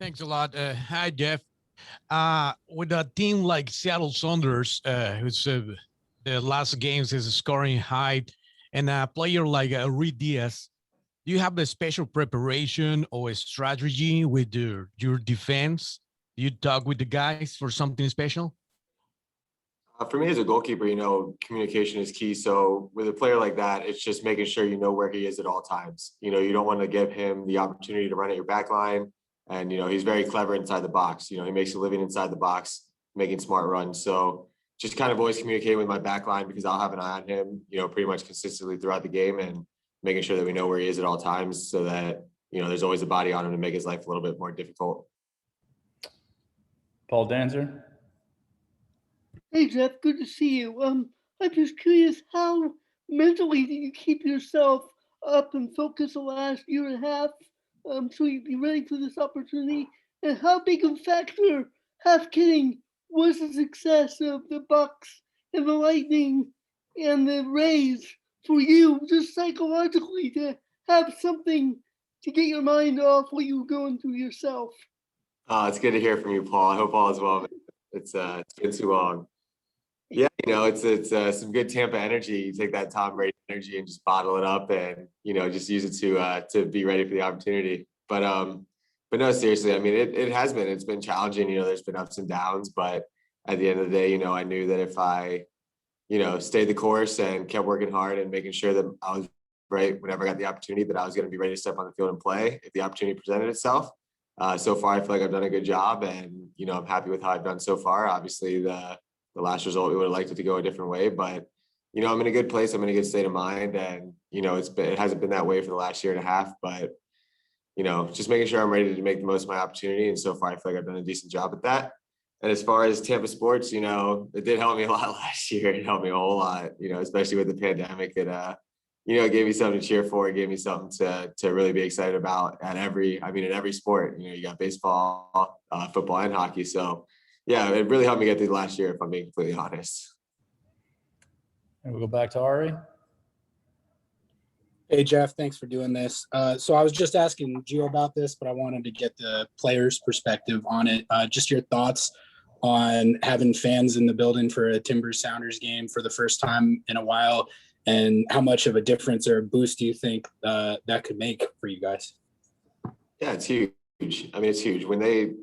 Thanks a lot. Hi, Jeff. With a team like Seattle Saunders, who's the last games is scoring high, and a player like Reed Diaz, do you have a special preparation or a strategy with your defense? Do you talk with the guys for something special? For me as a goalkeeper, communication is key. So with a player like that, it's just making sure you know where he is at all times. You don't want to give him the opportunity to run at your back line. And, he's very clever inside the box. He makes a living inside the box, making smart runs. So just kind of always communicating with my back line because I'll have an eye on him, pretty much consistently throughout the game and making sure that we know where he is at all times so that, there's always a body on him to make his life a little bit more difficult. Paul Danzer. Hey Jeff, good to see you. I'm just curious, how mentally do you keep yourself up and focused the last year and a half, so you'd be ready for this opportunity? And how big a factor, half kidding, was the success of the Bucks and the Lightning and the Rays for you, just psychologically, to have something to get your mind off what you were going through yourself? It's good to hear from you, Paul. I hope all is well. It's been too long. Yeah, it's some good Tampa energy. You take that Tom Brady energy and just bottle it up, and just use it to be ready for the opportunity. But no, seriously, I mean, it's been challenging. There's been ups and downs, but at the end of the day, I knew that if I, stayed the course and kept working hard and making sure that I was right whenever I got the opportunity, that I was going to be ready to step on the field and play if the opportunity presented itself. So far, I feel like I've done a good job, and I'm happy with how I've done so far. Obviously, the last result, we would have liked it to go a different way, but I'm in a good place. I'm in a good state of mind, and it hasn't been that way for the last year and a half, but just making sure I'm ready to make the most of my opportunity. And so far, I feel like I've done a decent job at that. And as far as Tampa sports, it did help me a lot last year. It helped me a whole lot, especially with the pandemic. It gave me something to cheer for. It gave me something to really be excited about at every sport. You got baseball, football, and hockey. So yeah, it really helped me get through the last year, if I'm being completely honest. And we'll go back to Ari. Hey, Jeff, thanks for doing this. So I was just asking Gio about this, but I wanted to get the players' perspective on it. Just your thoughts on having fans in the building for a Timbers Sounders game for the first time in a while, and how much of a difference or a boost do you think that could make for you guys? Yeah, it's huge. I mean, it's huge. When they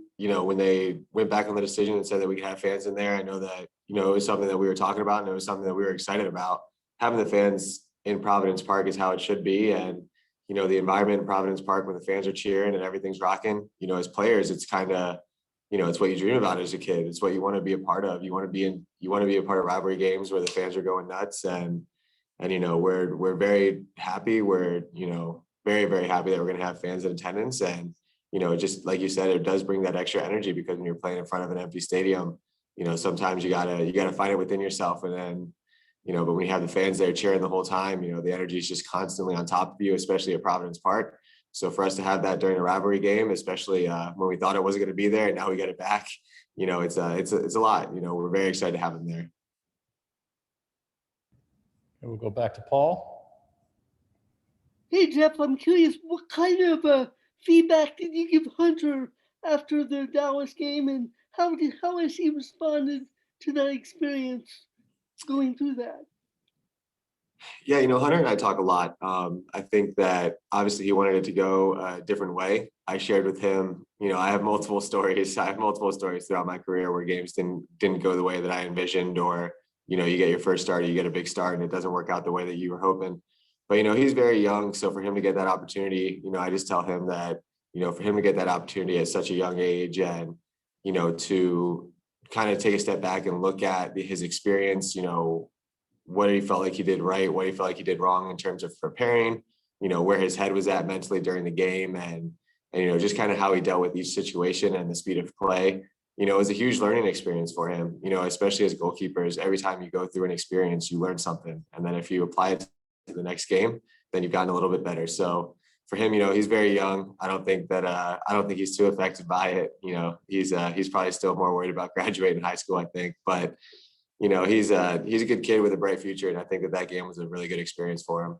went back on the decision and said that we could have fans in there, I know that, it was something that we were talking about, and it was something that we were excited about. Having the fans in Providence Park is how it should be. And, the environment in Providence Park when the fans are cheering and everything's rocking, as players, it's kind of, it's what you dream about as a kid. It's what you want to be a part of. You want to be a part of rivalry games where the fans are going nuts. And we're very happy. We're, very, very happy that we're going to have fans in attendance. And, just like you said, it does bring that extra energy, because when you're playing in front of an empty stadium, sometimes you gotta find it within yourself. And then, but when you have the fans there cheering the whole time, the energy is just constantly on top of you, especially at Providence Park. So for us to have that during a rivalry game, especially when we thought it wasn't going to be there, and now we get it back, it's a lot. We're very excited to have them there. And we'll go back to Paul. Hey Jeff, I'm curious, what kind of feedback did you give Hunter after the Dallas game, and how has he responded to that experience going through that? Yeah, Hunter and I talk a lot. I think that obviously he wanted it to go a different way. I shared with him, I have multiple stories. Throughout my career where games didn't go the way that I envisioned, or, you get your first start, you get a big start, and it doesn't work out the way that you were hoping. But, he's very young. So for him to get that opportunity, I just tell him that, for him to get that opportunity at such a young age, and, to kind of take a step back and look at his experience, what he felt like he did right, what he felt like he did wrong in terms of preparing, where his head was at mentally during the game, and just kind of how he dealt with each situation and the speed of play. It was a huge learning experience for him, especially as goalkeepers. Every time you go through an experience, you learn something. And then if you apply it to the next game, then you've gotten a little bit better. So for him, he's very young. I don't think he's too affected by it. He's probably still more worried about graduating high school, I think. But he's a good kid with a bright future, and I think that game was a really good experience for him.